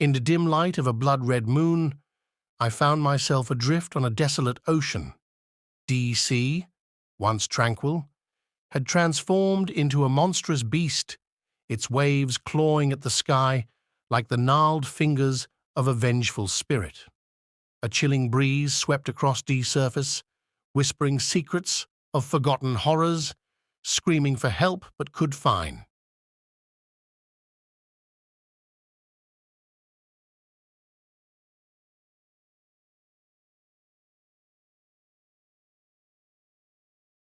In the dim light of a blood-red moon, I found myself adrift on a desolate ocean. D.C., once tranquil, had transformed into a monstrous beast, its waves clawing at the sky like the gnarled fingers of a vengeful spirit. A chilling breeze swept across D's surface, whispering secrets of forgotten horrors, screaming for help but could find